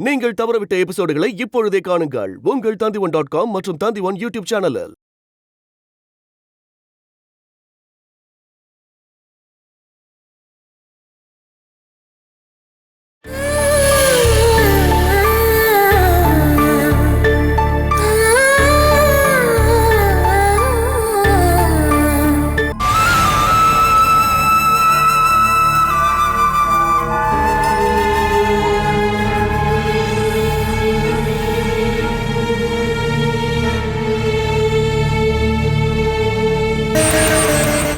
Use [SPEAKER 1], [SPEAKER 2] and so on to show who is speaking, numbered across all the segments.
[SPEAKER 1] நீங்கள் தவறவிட்ட எபிசோடுகளை இப்பொழுதே காணுங்கள் உங்கள் Tandivan.com மற்றும் Tandivan யூடியூப் சேனலில்.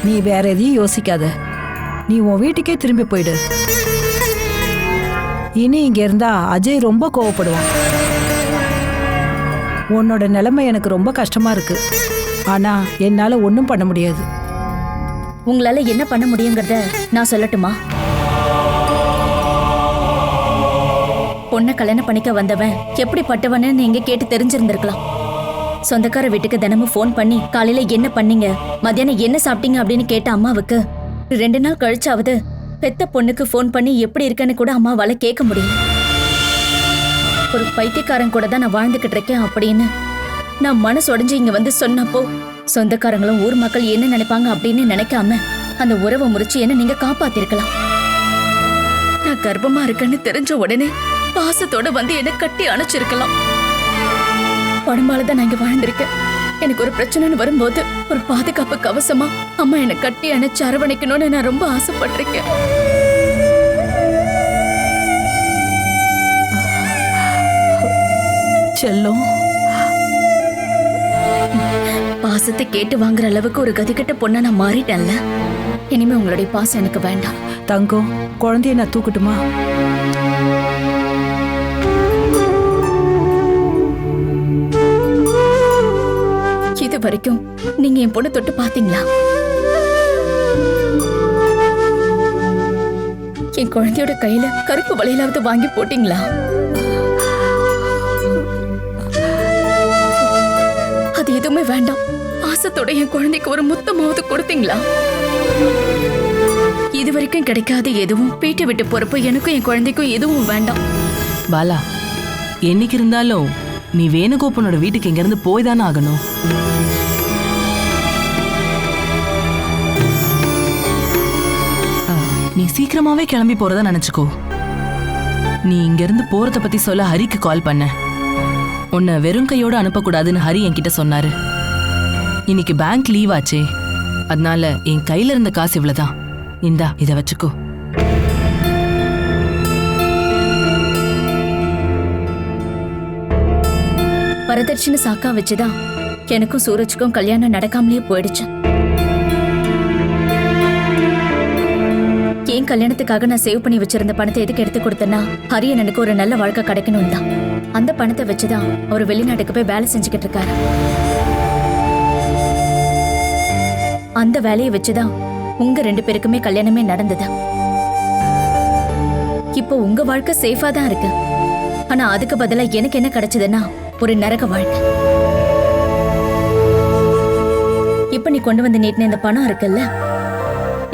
[SPEAKER 2] நீ வேற எதையும் யோசிக்காத. நீ உன் வீட்டுக்கே திரும்பி போயிடு. இனி இங்க இருந்தா அஜய் ரொம்ப கோவப்படுவான். உன்னோட நிலைமை எனக்கு ரொம்ப கஷ்டமா இருக்கு. ஆனா என்னால ஒன்றும் பண்ண முடியாது.
[SPEAKER 3] உங்களால என்ன பண்ண முடியுங்கிறத நான் சொல்லட்டுமா? பொண்ணை கல்யாணம் பண்ணிக்க வந்தவன் எப்படிப்பட்டவன்னு நீங்க கேட்டு தெரிஞ்சிருந்திருக்கலாம். சொந்தக்கார வீட்டுக்கு தினமும் ஃபோன் பண்ணி காலையில என்ன பண்ணீங்க, மத்தியானம் என்ன சாப்பிட்டீங்க அப்படின்னு கேட்ட அம்மாவுக்கு 2 நாள் கழிச்சாவது பெத்த பொண்ணுக்கு ஃபோன் பண்ணி எப்படி இருக்கன்னு கூட அம்மாவால கேட்க முடியும். ஒரு பைத்தியக்காரன் கூட தான் நான் வாழ்ந்துகிட்டு இருக்கேன் அப்படின்னு நான் மனசு உடைஞ்சு இங்க வந்து சொன்னப்போ சொந்தக்காரங்களும் ஊர் மக்கள் என்ன நினைப்பாங்க அப்படின்னு நினைக்காம அந்த உறவை முறிச்சு என்ன நீங்க காப்பாத்திருக்கலாம். நான் கர்ப்பமா இருக்கேன்னு தெரிஞ்ச உடனே பாசத்தோட வந்து என்ன கட்டி அணைச்சிருக்கலாம். உடம்பாலதான் நான் இங்க வாழ்ந்திருக்கேன். எனக்கு ஒரு பிரச்சனைன்னு வரும்போது ஒரு பாதுகாப்பு கவசமா அம்மா என்னை கட்டி அணைச்சு அரவணைக்கணும்னு நான் ரொம்ப ஆசைப்பட்டிருக்கேன்.
[SPEAKER 2] செல்லம்,
[SPEAKER 3] பாசத்தை கேட்டு வாங்குற அளவுக்கு ஒரு கதிக்கட்ட பொண்ணை நான் மாறிட்டேன்ல. இனிமே உங்களுடைய பாசம் எனக்கு வேண்டாம்.
[SPEAKER 2] தங்கம், குழந்தைய நான் தூக்கட்டுமா?
[SPEAKER 3] இது வரைக்கும் நீங்க என் பொண்ணு தொட்டு பாத்தீங்களா? என் குழந்தையோட கையில கருப்பு வளையலாவது வாங்கி போட்டீங்களா? அது எதுவுமே வேண்டாம். பாசத்தோட என் குழந்தைக்கு ஒரு முத்தமாவது கொடுத்தீங்களா? இது வரைக்கும் கிடைக்காத எதுவும் வீட்டை விட்டு போறப்போ எனக்கும் என் குழந்தைக்கும் எதுவும் வேண்டாம்.
[SPEAKER 4] பாலா, என்னைக்கு இருந்தாலும் நீ வேணுகோப்பனோட வீட்டுக்கு இங்க இருந்து போய் தானே ஆகணும். நீ சீக்கிரமாவே கிளம்பி போறதா நினைச்சுக்கோ. நீ இங்க இருந்து போறத பத்தி சொல்ல ஹரிக்கு கால் பண்ண. உன்னை வெறும் கையோட அனுப்பக்கூடாதுன்னு ஹரி என்கிட்ட சொன்னாரு. இன்னைக்கு பேங்க் லீவ் ஆச்சே, அதனால என் கையில இருந்த காசு இவ்வளவுதான். இந்தா, இத வச்சுக்கோ.
[SPEAKER 3] வரதட்சணை சாக்கா வச்சுதான் எனக்கும் சூரஜுக்கும் கல்யாணம் நடக்காமலேயே போயிடுச்சு. என் கல்யாணத்துக்காக நான் சேவ் பண்ணி வச்சிருந்த பணத்தை எதுக்கு எடுத்து கொடுத்தேன்னா ஹரியன் எனக்கு ஒரு நல்ல வாழ்க்கை கிடைக்கணும் தான். அந்த பணத்தை வச்சுதான் அவர் வெளிநாட்டுக்கு போய் வேலை செஞ்சுக்கிட்டு இருக்காரு. அந்த வேலையை வச்சுதான் உங்க 2 பேருக்குமே கல்யாணமே நடந்தது. இப்போ உங்க வாழ்க்கை சேஃபா தான் இருக்கு. ஆனா அதுக்கு பதிலா எனக்கு என்ன கிடைச்சதுன்னா ஒரு நரக வாழ்க்கை. இப்ப நீ கொண்டு வந்து நீட்டின இந்த பணம் இருக்குல்ல,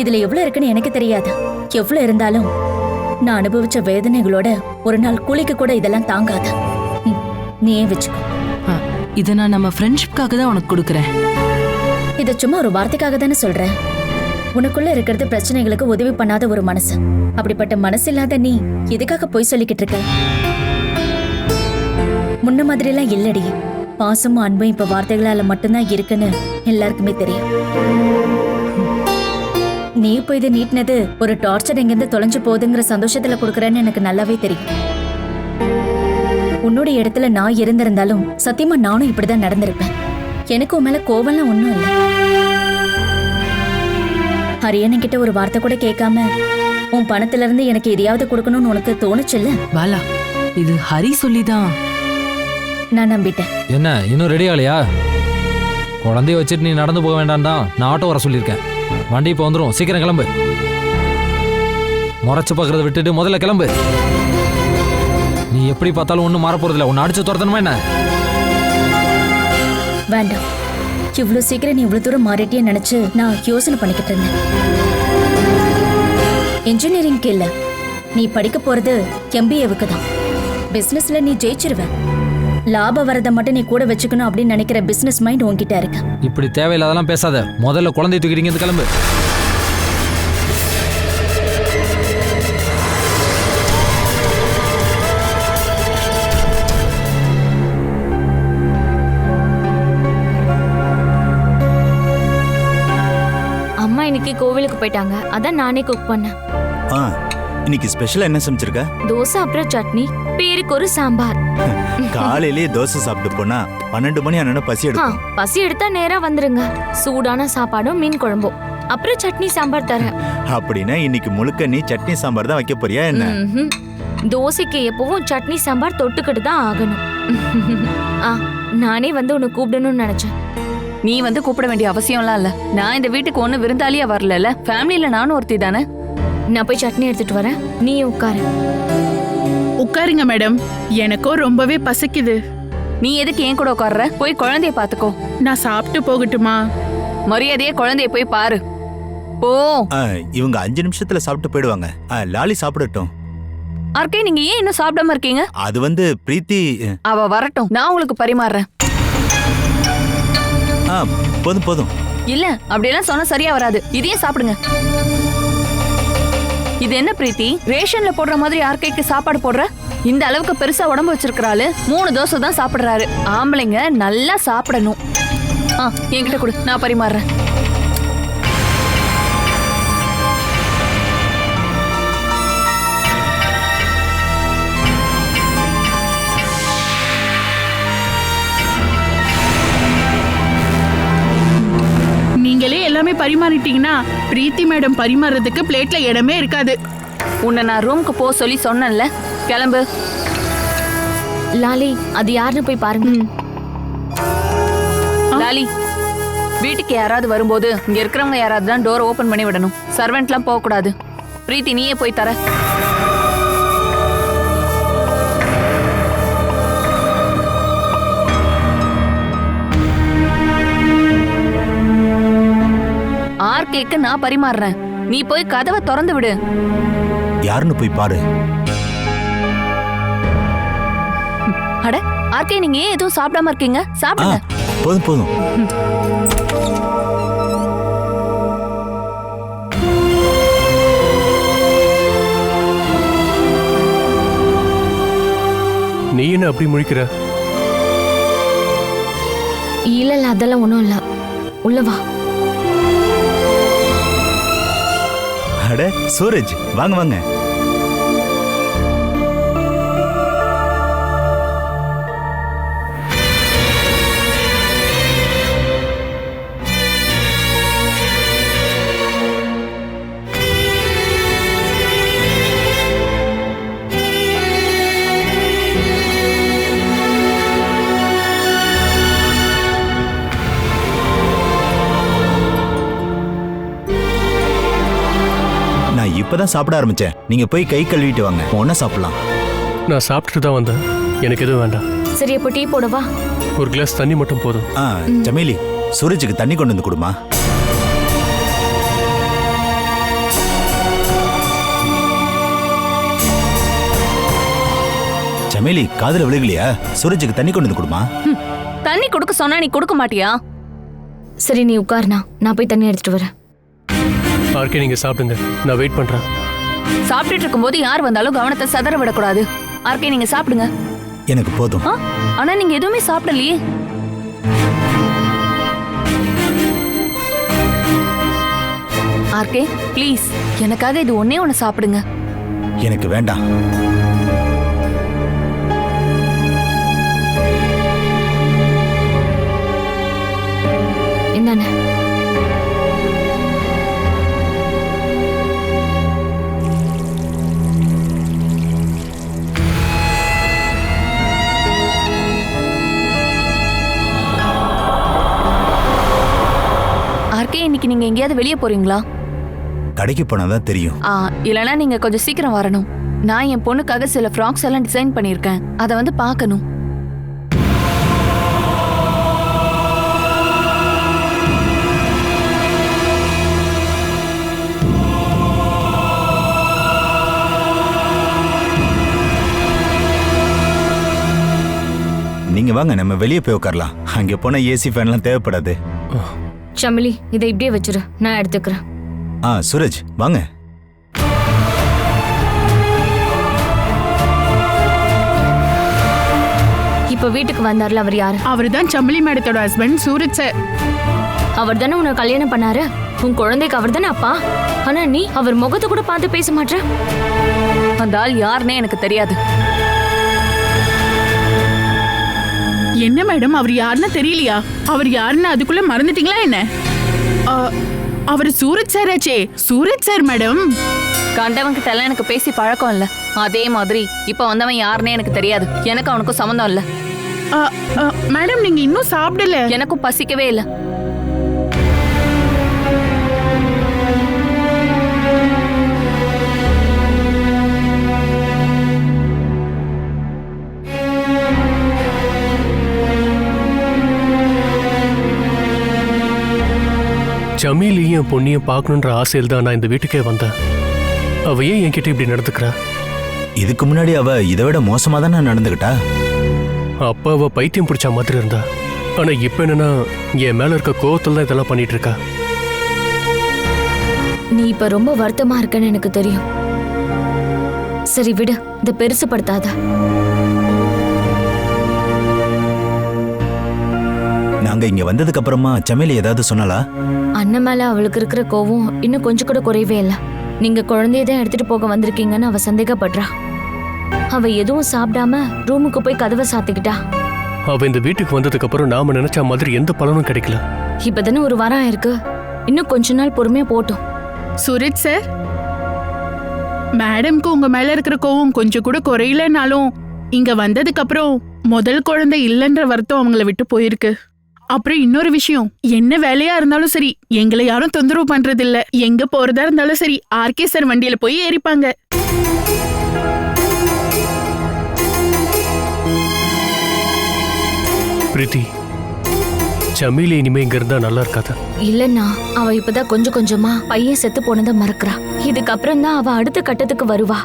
[SPEAKER 3] இதுல எவ்வளவு இருக்குன்னு எனக்கு தெரியாது. எவ்வளவு இருந்தாலும் நான் அனுபவிச்ச வேதனைகளோட ஒரு நாள் கூலிக்கு கூட இதெல்லாம் தாங்காது. நீயே வச்சுக்கோ.
[SPEAKER 4] இதை நான் நம்ம ஃப்ரெண்ட்ஷிப்காக தான் உனக்கு கொடுக்குறேன்.
[SPEAKER 3] இதை சும்மா ஒரு வார்த்தைக்காக தானே சொல்றேன். உனக்குள்ள இருக்கிறது பிரச்சனைகளுக்கு உதவி பண்ணாத ஒரு மனசு. அப்படிப்பட்ட மனசு இல்லாத நீ எதுக்காக போய் சொல்லிக்கிட்டு இருக்க? முன்ன மாதிரி எல்லாம் இல்லடி. பாசமும் அன்பும் இப்ப வார்த்தைகளால மட்டும்தான் இருக்குன்னு எல்லாருக்குமே தெரியும். நீ இப்போ இதை நீட்டினது ஒரு டார்ச்சர் எங்கிருந்து தொலைஞ்சு போகுதுங்கிற சந்தோஷத்துல கொடுக்குறேன்னு எனக்கு நல்லாவே தெரியும். உன்னுடைய இடத்துல நான் இருந்திருந்தாலும் சத்தியமா நானும் இப்படிதான் நடந்திருப்பேன். எனக்கு உன் மேல கோவம்லாம் ஒண்ணும் இல்லை. ஹரியன் கிட்ட ஒரு வார்த்தை கூட கேட்காம உன் பணத்துல இருந்து எனக்கு எதையாவது கொடுக்கணும்னு உனக்கு தோணுச்சுல்ல?
[SPEAKER 4] பாலா, இது ஹரி சொல்லிதான்
[SPEAKER 3] நான் நம்பிட்டேன்.
[SPEAKER 5] என்ன இன்னும் ரெடி ஆகலையா? குழந்தைய வச்சுட்டு நீ நடந்து போக வேண்டாம் தான் நான் ஆட்டோ வர சொல்லியிருக்கேன். வண்டி இப்போ வந்துடும், சீக்கிரம் கிளம்பு. முறைச்சு பார்க்கறத விட்டுட்டு முதல்ல கிளம்பு. நீ எப்படி பார்த்தாலும் ஒன்றும் மாற போறதில்ல. உன்னை அடிச்சு துரத்தணுமா என்ன?
[SPEAKER 3] வேண்டாம், இவ்வளவு சீக்கிரம் நீ இவ்வளவு தூரம் மாறிட்டேன்னு நினைச்சு நான் யோசனை பண்ணிக்கிட்டு இருந்தேன். இன்ஜினியரிங்க்கு இல்ல, நீ படிக்க போறது MBAவுக்கு தான். பிசினஸ்ல நீ ஜெயிச்சிருவ. லாபம் வரத மட்டும் நீ கூட வச்சுக்கணும் அப்படின்னு நினைக்கிற பிசினஸ் மைண்ட் உன்கிட்ட இருக்கு.
[SPEAKER 5] இப்படி தேவையில்லாதெல்லாம் பேசாத. முதல்ல குழந்தைய தூக்கிட்டு இங்க கிளம்பு.
[SPEAKER 6] அம்மா இன்னைக்கு கோவிலுக்கு போயிட்டாங்க, அதான் நானே குக் பண்ணேன்.
[SPEAKER 7] இன்னைக்கு ஸ்பெஷலா என்ன சமைச்சிருக்க?
[SPEAKER 6] தோசை அப்புறம் சட்னி, பேருக்கு ஒரு சாம்பார்.
[SPEAKER 7] காலையிலேயே தோசை சாப்பிட்டு போனா 12 மணி ஆனா பசி எடுக்கும்.
[SPEAKER 6] பசி எடுத்தா நேரா வந்துருங்க. சூடான சாப்பாடும் மீன் குழம்பும் அப்புறம் சட்னி சாம்பார் தரேன்.
[SPEAKER 7] அப்படின்னா இன்னைக்கு முழுக்க நீ சட்னி சாம்பார் தான் வைக்க போறியா என்ன?
[SPEAKER 6] தோசைக்கு எப்பவும் சட்னி சாம்பார் தொட்டுக்கிட்டு தான் ஆகணும். நானே வந்து உன்னை கூப்பிடணும்னு நினைச்சேன்.
[SPEAKER 8] நீ வந்து கூப்பிட வேண்டிய அவசியம்லாம் இல்ல. நான் இந்த வீட்டுக்கு ஒண்ணு விருந்தாளியா வரல. ஃபேமிலியில நானும் ஒருத்தி தானே.
[SPEAKER 6] நான் போய் சட்னி எடுத்துட்டு வரேன், நீ உட்காரு.
[SPEAKER 9] உட்காருங்க மேடம், எனக்கும் ரொம்பவே பசிக்குது.
[SPEAKER 8] நீ எதுக்கு என் கூட உட்கார்ற? போய் குழந்தைய பாத்துக்கோ.
[SPEAKER 9] நான் சாப்பிட்டு போகட்டுமா?
[SPEAKER 8] மரியாதையே குழந்தைய போய் பாரு. போ.
[SPEAKER 7] இவங்க 5 நிமிஷத்துல சாப்பிட்டு போயிடுவாங்க. லாலி சாப்பிடட்டும்.
[SPEAKER 8] ஆர்கே, நீங்க ஏன் இன்னும் சாப்பிடாம இருக்கீங்க?
[SPEAKER 7] அது வந்து பிரீத்தி.
[SPEAKER 8] அவ வரட்டும், நான் உங்களுக்கு பரிமாறுறேன்.
[SPEAKER 7] போதும் போதும்.
[SPEAKER 8] இல்ல, அப்படியெல்லாம் சொன்னா சரியா வராது. இதையும் சாப்பிடுங்க. இது என்ன பிரீத்தி, ரேஷன்ல போடுற மாதிரி ஆர்கேக்கு சாப்பாடு போடுற? இந்த அளவுக்கு பெருசா உடம்பு வச்சிருக்கிறாள். 3 தோசை தான் சாப்பிடுறாரு. ஆம்பளைங்க நல்லா சாப்பிடணும். என்கிட்ட கொடு, நான் பரிமாறுறேன்.
[SPEAKER 9] நீங்களே எல்லாமே பரிமாறிட்டீங்கன்னா பிரீத்தி மேடம் பரிமாறதுக்கு பிளேட்ல இடமே இருக்காது.
[SPEAKER 8] உன்னை நான் ரூமுக்கு போ சொல்லி சொன்னேன்ல, கிளம்பு.
[SPEAKER 6] லாலி, அது யாருன்னு போய் பாருங்க.
[SPEAKER 8] லாலி, வீட்டுக்கு யாராவது வரும்போது இங்க இருக்கிறவங்க யாராவது தான் டோர் ஓபன் பண்ணி விடணும். சர்வெண்ட்லாம் போக கூடாது. பிரீத்தி, நீயே போய் தர. ஆர்கேக்கு நான் பரிமாறுறேன். நீ போய் கதவை திறந்து விடு.
[SPEAKER 7] யாருன்னு போய் பாரு.
[SPEAKER 8] அட ஆர்கே, நீங்க ஏன் எதுவும் சாப்பிடாம இருக்கீங்க? சாப்பிடுங்க.
[SPEAKER 7] போதும் போதும்.
[SPEAKER 10] நீ என்ன அப்படி முழிக்கிற?
[SPEAKER 6] இல்ல, அதெல்லாம் ஒண்ணும் இல்ல. உள்ளவா.
[SPEAKER 7] அட சூரஜ், வாங்க வாங்க. இப்பதான் சாப்பிட ஆரம்பிச்சேன். நீங்க போய் கை கழுவிட்டு வாங்க, ஒண்ணா சாப்பிடலாம்.
[SPEAKER 10] நான் சாப்பிட்டுட்டு தான் வந்தேன், எனக்கு எதுவும் வேண்டாம்.
[SPEAKER 6] சரி, அப்போ டீ போடவா?
[SPEAKER 10] ஒரு கிளாஸ் தண்ணி மட்டும் போதும்.
[SPEAKER 7] ஜமீலி, சூரஜுக்கு தண்ணி கொண்டு வந்து கொடுமா. ஜமீலி, காதுல விழுகலையா? சூரஜுக்கு தண்ணி கொண்டு வந்து கொடுமா.
[SPEAKER 8] தண்ணி கொடுக்க சொன்னா நீ கொடுக்க மாட்டியா?
[SPEAKER 6] சரி, நீ உட்காருண்ணா, நான் போய் தண்ணி எடுத்துட்டு வரேன்.
[SPEAKER 10] ஆர்கே, நீங்க சாப்பிடுங்க, நான் வெயிட் பண்றேன்.
[SPEAKER 8] சாப்பிட்டுட்டு இருக்கும்போது யார் வந்தாலும் கவனத்தை சதற விடக்கூடாது. ஆர்கே, நீங்க சாப்பிடுங்க.
[SPEAKER 7] எனக்கு போதும்.
[SPEAKER 8] ஆனா நீங்க எதுவுமே சாப்பிடலையே. ஆர்கே, ப்ளீஸ், எனக்காக இது ஒண்ணே ஒண்ணு சாப்பிடுங்க.
[SPEAKER 7] எனக்கு வேண்டாம்.
[SPEAKER 6] என்னண்ணே?
[SPEAKER 8] ஆர்கே, இன்னைக்கு நீங்க எங்கேயாவது வெளியே போறீங்களா?
[SPEAKER 7] கடைக்கு போனாதான் தெரியும்.
[SPEAKER 8] இல்லனா நீங்க கொஞ்சம் சீக்கிரம் வரணும். நான் என் பொண்ணுக்காக சில ஃப்ராக்ஸ் எல்லாம் டிசைன் பண்ணிருக்கேன், அதை வந்து பார்க்கணும்.
[SPEAKER 7] நீங்க வாங்க, நம்ம வெளியே போய் உட்காரலாம். அங்க போனா ஏசி ஃபேன்லாம் தேவைப்படாது.
[SPEAKER 6] ஷமிலி, இதை இப்படியே வச்சிரு, நான் எடுத்துக்கிறேன்.
[SPEAKER 7] சூரஜ் வாங்க.
[SPEAKER 6] இப்ப வீட்டுக்கு வந்தார்ல, அவர் யாரு?
[SPEAKER 9] அவர்தான் சம்பளி மேடத்தோட ஹஸ்பண்ட் சூரஜ் சார்.
[SPEAKER 6] அவர் தானே உன்னை கல்யாணம் பண்ணாரு. உன் குழந்தைக்கு அவர் தானே அப்பா. ஆனா நீ அவர் முகத்தை கூட பார்த்து பேச மாட்டேற.
[SPEAKER 8] அந்த ஆள் யாருன்னே எனக்கு தெரியாது.
[SPEAKER 9] என்ன மேடம், அவர் யாருன்னு தெரியலையா? அவர் யாருன்னு அதுக்குள்ள மறந்துட்டீங்களா என்ன? அவர் சூரஜ் சார் ஆச்சே. Suraj sir madam.
[SPEAKER 8] கண்டவன் கிட்ட எல்லாம் எனக்கு பேசி பழக்கம் இல்ல. அதே மாதிரி இப்ப வந்தவன் யாருன்னே எனக்கு தெரியாது. எனக்கு அவனுக்கும் சம்மந்தம் இல்ல.
[SPEAKER 9] மேடம், நீங்க இன்னும் சாப்பிடல.
[SPEAKER 8] எனக்கும் பசிக்கவே இல்ல.
[SPEAKER 10] ஜமீலையும் பொண்ணையும் பார்க்கணுன்ற ஆசையில் தான் நான் இந்த வீட்டுக்கே வந்தேன். அவ ஏன் என்கிட்ட இப்படி நடந்துக்கிறா?
[SPEAKER 7] இதுக்கு முன்னாடி அவ இதை விட மோசமா தானே நடந்துக்கிட்டா.
[SPEAKER 10] அப்ப அவ பைத்தியம் பிடிச்ச மாதிரி இருந்தா. ஆனா இப்ப என்னன்னா, என் மேல இருக்க கோவத்துல தான் இதெல்லாம் பண்ணிட்டு இருக்கா.
[SPEAKER 6] நீ இப்ப ரொம்ப வருத்தமா இருக்கன்னு எனக்கு தெரியும். சரி விடு, இத பெருசுப்படுத்தாத.
[SPEAKER 7] நாங்க இங்க வந்ததுக்கு அப்புறமா சமையல் ஏதாவது சொன்னாலா?
[SPEAKER 6] அண்ணன் மேல அவளுக்கு இருக்கிற கோவம் இன்னும் கொஞ்சம் கூட குறையவே இல்லை. நீங்க குழந்தையதான் எடுத்துட்டு போக வந்திருக்கீங்கன்னு அவ சந்தேகப்படுறா. அவ எதுவும் சாப்பிடாம ரூமுக்கு போய் கதவை சாத்திக்கிட்டா.
[SPEAKER 10] அவ இந்த வீட்டுக்கு வந்ததுக்கு அப்புறம் நாம நினைச்ச மாதிரி எந்த பலனும் கிடைக்கல.
[SPEAKER 6] இப்பதானே ஒரு வாரம் ஆயிருக்கு. இன்னும் கொஞ்ச நாள் பொறுமையா போட்டும்.
[SPEAKER 9] சூரஜ் சார், மேடம்க்கு உங்க மேல இருக்கிற கோவம் கொஞ்சம் கூட குறையலனாலும் இங்க வந்ததுக்கு அப்புறம் முதல் குழந்தை இல்லைன்ற வருத்தம் அவங்கள விட்டு போயிருக்கு. அப்புறம் இன்னொரு விஷயம், என்ன வேலையா இருந்தாலும் சரி எங்களை யாரும் தொந்தரவு பண்றது இல்ல. எங்க போறதா இருந்தாலும் சரி ஆர்கே சார் வண்டியில போய் ஏறிப்பாங்க.
[SPEAKER 10] பிரீத்தி, ஜமீல இனிமே இங்க இருந்தா நல்லா இருக்காது.
[SPEAKER 6] இல்லன்னா அவ இப்பதான் கொஞ்சம் கொஞ்சமா பையன் செத்து போனதை மறக்கிறா. இதுக்கப்புறம் தான் அவ அடுத்த கட்டத்துக்கு வருவா.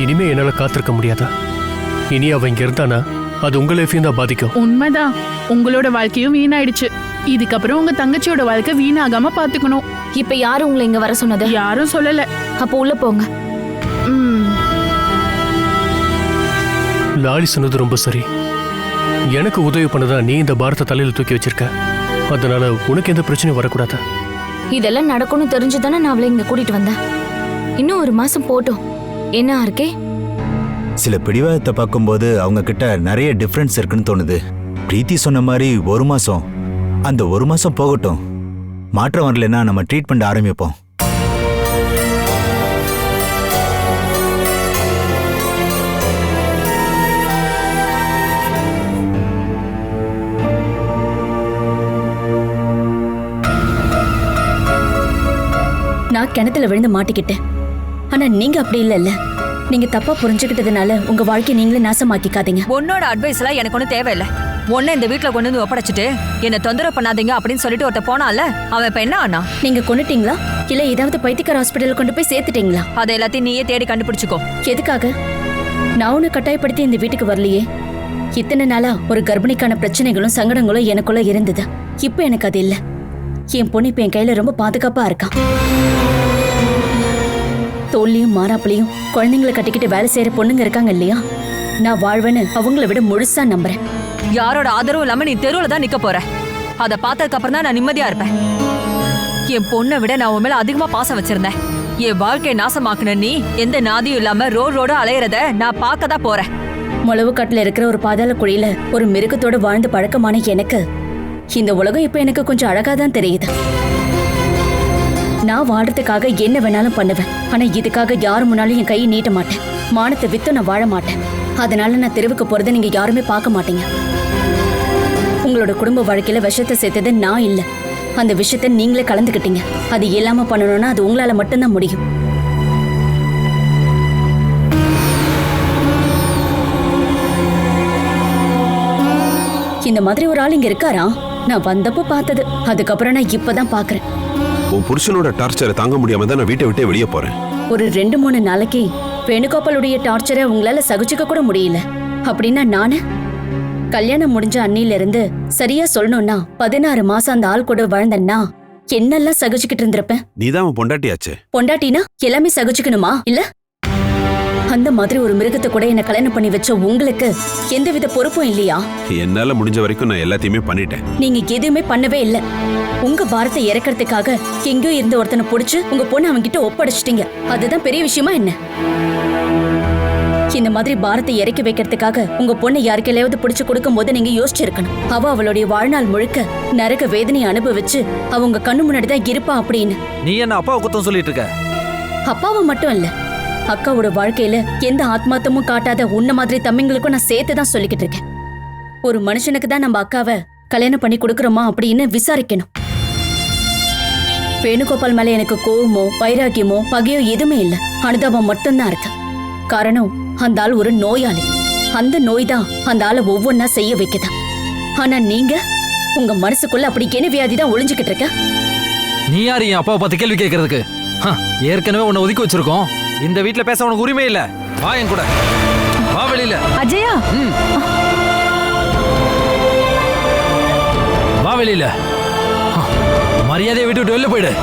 [SPEAKER 10] இனிமே என்னால காத்திருக்க முடியாதா? இனி அவ இங்க இருந்தானா அது உங்க லைஃபையும் தான் பாதிக்கும்.
[SPEAKER 9] உண்மைதான், உங்களோட வாழ்க்கையும் வீணாயிடுச்சு. இதுக்கப்புறம் உங்க தங்கச்சியோட வாழ்க்கை வீணாகாம பாத்துக்கணும்.
[SPEAKER 6] இப்ப யாரும் உங்களை இங்க வர சொன்னது?
[SPEAKER 9] யாரும் சொல்லல.
[SPEAKER 6] அப்போ உள்ள போங்க.
[SPEAKER 10] லாலி சொன்னது ரொம்ப சரி. எனக்கு உதவி பண்ணதா நீ இந்த பாரத்தை தலையில தூக்கி வச்சிருக்க. அதனால உனக்கு எந்த பிரச்சனையும் வரக்கூடாது.
[SPEAKER 6] இதெல்லாம் நடக்கும்னு தெரிஞ்சுதானே நான் அவளை இங்க கூட்டிட்டு வந்தேன். இன்னும் ஒரு மாசம் போட்டும். என்ன இருக்கே,
[SPEAKER 7] சில பிடிவாதத்தை பார்க்கும்போது அவங்க கிட்ட நிறைய டிஃபரன்ஸ் இருக்குன்னு தோணுது. பிரீத்தி சொன்ன மாதிரி ஒரு மாசம், அந்த ஒரு மாசம் போகட்டும். மாற்றம் வரலன்னா நம்ம ட்ரீட்மெண்ட் ஆரம்பிப்போம்.
[SPEAKER 3] நான் கிணத்துல விழுந்து மாட்டிக்கிட்டேன். ஆனா நீங்க அப்படி இல்லைல்ல. நீங்க தப்பா புரிஞ்சுக்கிட்டதுனால உங்க வாழ்க்கையை நீங்களே நாசமாக்கிக்காதீங்க.
[SPEAKER 11] உன்னோட அட்வைஸ் எல்லாம் எனக்கு ஒன்றும் தேவையில்லை. உன்னை இந்த வீட்டுல கொண்டு வந்து ஒப்படைச்சிட்டு என்ன தொந்தரவு பண்ணாதீங்க அப்படின்னு சொல்லிட்டு ஒருத்த போனால அவன் இப்ப என்ன ஆனா?
[SPEAKER 3] நீங்க கொன்னுட்டீங்களா இல்ல ஏதாவது பைத்தியக்கார ஹாஸ்பிட்டல் கொண்டு போய் சேர்த்துட்டீங்களா?
[SPEAKER 11] அதை எல்லாத்தையும் நீயே தேடி கண்டுபிடிச்சுக்கோ.
[SPEAKER 3] எதுக்காக? நான் உன்னை கட்டாயப்படுத்தி இந்த வீட்டுக்கு வரலையே. இத்தனை நாளா ஒரு கர்ப்பிணிக்கான பிரச்சனைகளும் சங்கடங்களும் எனக்குள்ள இருந்தது. இப்ப எனக்கு அது இல்ல. என் பொண்ணு இப்ப என் கையில ரொம்ப பாதுகாப்பா இருக்கா. தோல்லையும் மாறாப்புலையும் குழந்தைங்களை கட்டிக்கிட்டு வேலை செய்யற பொண்ணுங்க இருக்காங்க இல்லையா, நான் வாழ்வேன்னு அவங்கள விட முழுசா நம்புறேன்.
[SPEAKER 11] யாரோட ஆதரவும் இல்லாம நீ தெருவுல தான் நிக்க போற. அதை பார்த்ததுக்கு அப்புறம் தான் நான் நிம்மதியா இருப்பேன். என் பொண்ணை விட நான் உன் மேல அதிகமா பாசம் வச்சிருந்தேன். என் வாழ்க்கையை நாசமாக்குன நீ எந்த நாதியும் இல்லாம ரோடு அலையறத நான் பார்க்க தான் போறேன்.
[SPEAKER 3] முளவு காட்டுல இருக்கிற ஒரு பாதாள குழியில ஒரு மிருகத்தோட வாழ்ந்து பழக்கமான எனக்கு இந்த உலகம் இப்ப எனக்கு கொஞ்சம் அழகாதான் தெரியுது. நான் வாழ்றதுக்காக என்ன வேணாலும் பண்ணுவேன். ஆனா இதுக்காக யாரு முன்னாலும் என் கையை நீட்ட மாட்டேன். மானத்தை வித்து நான் வாழ மாட்டேன். அதனால நான் தெருவுக்கு போறதை நீங்க யாருமே பார்க்க மாட்டீங்க. உங்களோட குடும்ப வாழ்க்கையில விஷத்தை சேர்த்தது நான் இல்ல. அந்த விஷயத்தை நீங்களே கலந்துக்கிட்டீங்க. அது இல்லாம பண்ணணும்னா அது உங்களால மட்டும்தான் முடியும். இந்த மாதிரி ஒரு ஆள் இங்க இருக்காரா? நான் வந்தப்போ பார்த்தது. அதுக்கப்புறம் நான் இப்பதான் பாக்குறேன்.
[SPEAKER 12] உன் புருஷனோட டார்ச்சரை தாங்க முடியாம தான் நான் வீட்டை விட்டே வெளியே போறேன்.
[SPEAKER 3] ஒரு 2-3 நாளைக்கு வேணுகோபாலுடைய டார்ச்சரை உங்களால சகிச்சுக்க கூட முடியல அப்படின்னா நானு கல்யாணம் முடிஞ்ச அன்னில இருந்து சரியா சொல்லணும்னா 16 மாசம் அந்த ஆள் கூட வாழ்ந்தன்னா என்னெல்லாம் சகிச்சுக்கிட்டு இருந்திருப்பேன்.
[SPEAKER 12] நீதான் அவன் பொண்டாட்டியாச்சே.
[SPEAKER 3] பொண்டாட்டினா எல்லாமே சகிச்சுக்கணுமா இல்ல? அந்த மாதிரி ஒரு மிருகத்தை கூட என்ன கல்யாணம் பண்ணி வச்ச உங்களுக்கு எந்தவித பொறுப்பும் இல்லையா?
[SPEAKER 12] என்னால முடிஞ்ச வரைக்கும் நான் எல்லாத்தையுமே பண்ணிட்டேன்.
[SPEAKER 3] நீங்க எதுவுமே பண்ணவே இல்ல. உங்க பாரத்தை இறக்கிறதுக்காக எங்கேயோ இருந்த ஒருத்தனை புடிச்சு உங்க பொண்ணு அவங்க கிட்ட ஒப்படைச்சிட்டீங்க. அதுதான் பெரிய விஷயமா என்ன? இந்த மாதிரி பாரத்தை இறக்கி வைக்கிறதுக்காக உங்க பொண்ணை யாருக்கையாவது பிடிச்சு கொடுக்கும் போது நீங்க யோசிச்சிருக்கணும். அவ அவளுடைய வாழ்நாள் முழுக்க நரக வேதனையை அனுபவிச்சு அவங்க கண்ணு முன்னாடிதான் இருப்பா அப்படின்னு.
[SPEAKER 5] நீ என்ன அப்பாவை குத்தம் சொல்லிட்டு இருக்க?
[SPEAKER 3] அப்பாவை மட்டும் இல்ல, அக்காவோட வாழ்க்கையில எந்த ஆத்மாத்தமும் காட்டாத உன்ன மாதிரி தம்பிங்களுக்கும் நான் சேர்த்துதான் சொல்லிக்கிட்டு இருக்கேன். ஒரு மனுஷனுக்கு தான் நம்ம அக்காவை கல்யாணம் பண்ணி கொடுக்கறோமா அப்படின்னு விசாரிக்கணும். வேணுகோபால் மேல எனக்கு கோவமோ வைராக்கியமோ பகையோ எதுவுமே இல்ல, அனுதாபம் மட்டும்தான் இருக்கு. காரணம் அந்த ஆள் ஒரு நோயாளி. அந்த நோய் தான் அந்த ஆளை ஒவ்வொன்னா செய்ய வைக்குது. ஆனா நீங்க உங்க மனசுக்குள்ள அப்படி என்ன வியாதி தான் ஒளிஞ்சுக்கிட்டு இருக்க?
[SPEAKER 5] நீ யாரு என் அப்பாவை பார்த்து கேள்வி கேட்கறதுக்கு? ஏற்கனவே உன்னை ஒதுக்கி வச்சிருக்கோம். இந்த வீட்டுல பேச உனக்கு உரிமை இல்ல. வா என் கூட, வா வெளியில.
[SPEAKER 11] அஜயா,
[SPEAKER 5] வா வெளியில. மரியாதையை விட்டு வெளில போயிடு.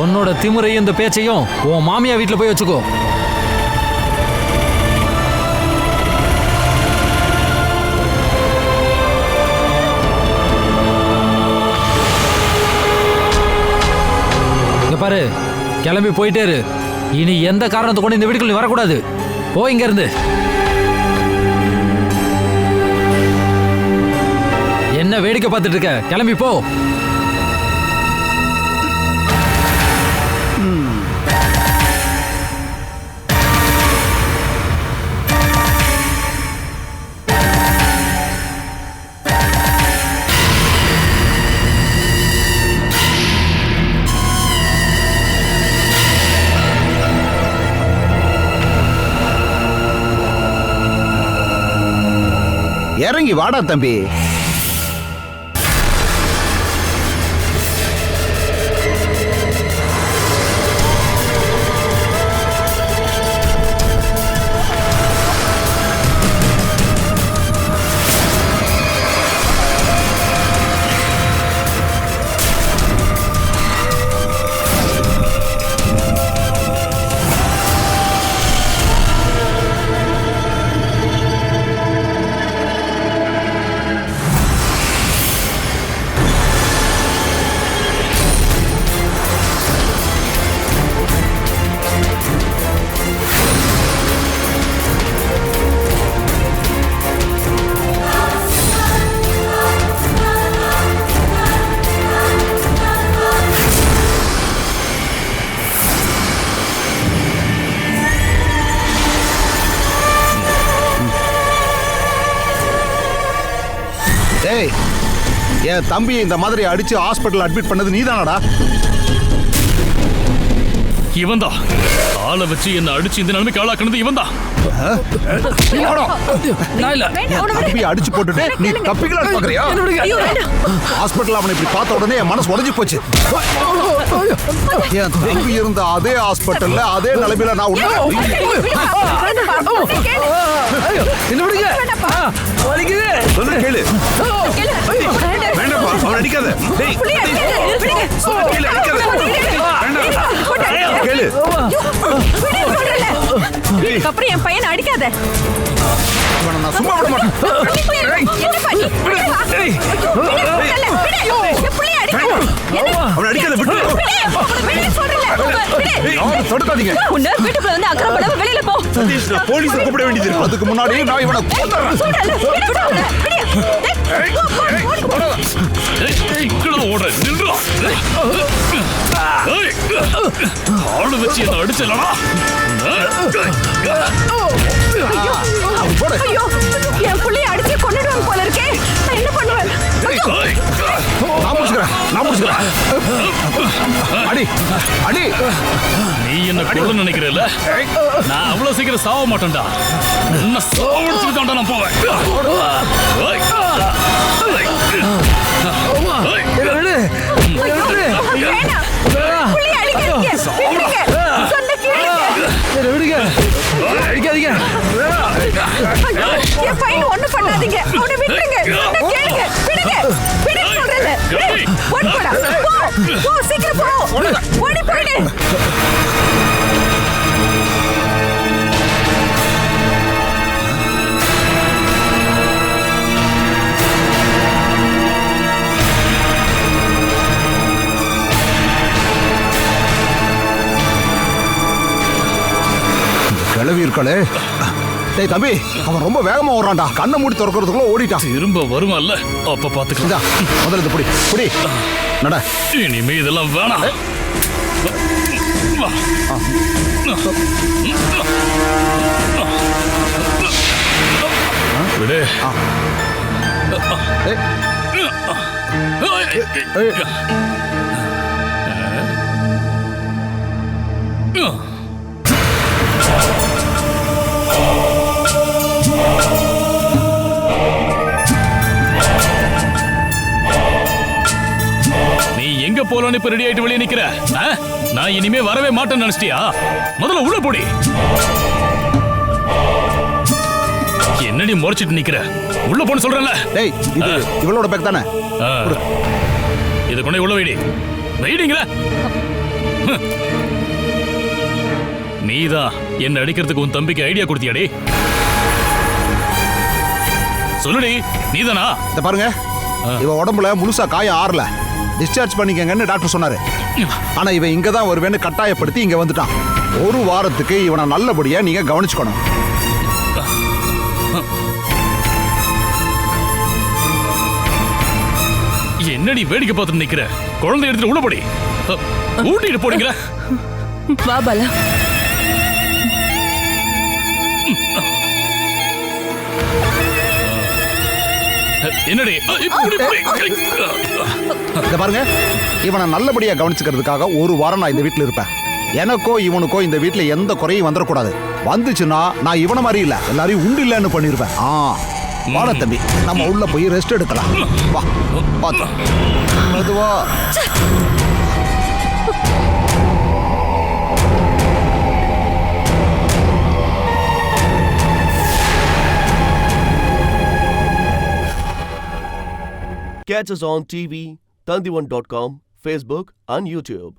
[SPEAKER 5] உன்னோட திமுறையும் இந்த பேச்சையும் உன் மாமியா வீட்டுல போய் வச்சுக்கோ. இங்க பாரு, கிளம்பி போயிட்டே இரு. இனி எந்த காரணத்தை கொண்டு இந்த வீட்டுக்குள்ள வரக்கூடாது. போ இங்க இருந்து. என்ன வேடிக்கை பார்த்துட்டு இருக்க? கிளம்பி போ.
[SPEAKER 13] இறங்கி வாடா தம்பி. டேய், என் தம்பி இந்த மாதிரி அடிச்சு ஹாஸ்பிட்டல் அட்மிட் பண்ணது நீதானடா?
[SPEAKER 14] இவன் தான் ஆளை வச்சு என்ன அடிச்சு இந்த நிலைமைக்கு ஆளாக்குனது இவன் தான்.
[SPEAKER 13] தம்பி அடிச்சு போட்டுட்டு நீ தப்பிக்கலாம்னு பாக்குறியா? ஹாஸ்பிட்டல் அவனை இப்படி பார்த்த உடனே என் மனசு உடைஞ்சு போச்சு. என் தம்பி இருந்த அதே ஹாஸ்பிட்டல்ல அதே நிலைமையில நான்
[SPEAKER 12] சொல்லு கேளு. வேண்டாம், அவன் அடிக்காத. கேளு.
[SPEAKER 11] அப்புறம் என் பையனை அடிக்காத.
[SPEAKER 13] நான் சும்மா விட மாட்டேன்.
[SPEAKER 12] அவன் அடிக்காத, விட்டு.
[SPEAKER 13] தடுக்காதீங்க.
[SPEAKER 11] வீட்டுக்குள்ள வந்து அக்கறை படாம வெளியில போ.
[SPEAKER 12] சதீஷ், நான் போலீஸ் கூப்பிட வேண்டியது இருக்கு.
[SPEAKER 13] அதுக்கு முன்னாடி நான் இவனை
[SPEAKER 14] ஆளு வச்சு என்ன அடிச்சலடா.
[SPEAKER 11] என் புள்ளைய அடிச்சு கொண்டுடுவாங்க போல இருக்கே. நான் என்ன பண்ணுவேன்?
[SPEAKER 13] அடி அடி.
[SPEAKER 14] நீ என்ன கொல்ல நினைக்கிறல்ல? நான் அவ்வளவு சீக்கிரம் சாவ மாட்டேன்டா. என்ன சாவடிச்சுட்டு தான்டா நான் போவேன்.
[SPEAKER 15] என் பையன் ஒண்ணு பண்ணாதீங்க. அவனை விட்டுருங்க. நான் கேளுங்க. விடுங்க. விடுங்க சொல்றேன்ல. ஓடி போடா. போ சீக்கிரம் போ. ஓடி போயிடு.
[SPEAKER 13] கிளவி இருக்காளே. டேய் தம்பி, அவன் ரொம்ப வேகமா ஓடுறான்டா. கண்ணை மூடி திறக்கிறதுக்குள்ள ஓடிட்டான்.
[SPEAKER 14] திரும்ப வருவான்ல, அப்ப பாத்துக்கலாம்.
[SPEAKER 13] முதல்ல இந்த புடி நட.
[SPEAKER 14] இனிமே இதெல்லாம் வேணாம். விடு. எங்க போலான்னு இப்ப ரெடி ஆயிட்டு வெளியே நிக்கிற? நான் இனிமே வரவே மாட்டேன்னு நினைச்சிட்டியா? முதல்ல உள்ள போடி. என்னடி முறைச்சிட்டு நிக்கிற? உள்ள போன்னு சொல்றேன்ல.
[SPEAKER 13] டேய், இது இவளோட பேக் தானே?
[SPEAKER 14] இத கொண்டு உள்ள வைடி. வைடிங்கற. நீதான் என்ன அடிக்கிறதுக்கு உன் தம்பிக்கு ஐடியா கொடுத்தியாடி? சொல்லுடி, நீதானா?
[SPEAKER 13] இத பாருங்க, இவ உடம்புல முழுசா காயம் ஆறல. டிஸ்சார்ஜ் பண்ணிக்கங்கன்னு டாக்டர் சொன்னாரு. ஆனா இவன் இங்க தான் வருவேன்னு கட்டாயப்படுத்தி இங்க வந்துட்டான். ஒரு வாரத்துக்கு இவனை நல்லபடியா நீங்க கவனிச்சுக்கணும்.
[SPEAKER 14] என்னடி வேடிக்கை பார்த்துட்டு நிக்கிற? குழந்தை எடுத்துட்டு உள்ள போடி. ஊட்டிட்டு போடுங்க.
[SPEAKER 4] வா பாலா.
[SPEAKER 14] என்னடி?
[SPEAKER 13] இத பாருங்க, இவனை நல்லபடியா கவனிச்சுக்கிறதுக்காக ஒரு வாரம் நான் இந்த வீட்டுல இருப்பேன். எனக்கோ இவனுக்கோ இந்த வீட்டுல எந்த குறையும் வந்துடக்கூடாது. வந்துச்சுன்னா நான் இவனை மாதிரி இல்ல, எல்லாரையும் உண்டு இல்லைன்னு பண்ணிருப்பேன். வாட தம்பி, நம்ம உள்ள போய் ரெஸ்ட் எடுக்கலாம். வா பாத்து மெதுவா.
[SPEAKER 1] Catch us on TV, Tandivan.com, Facebook and YouTube.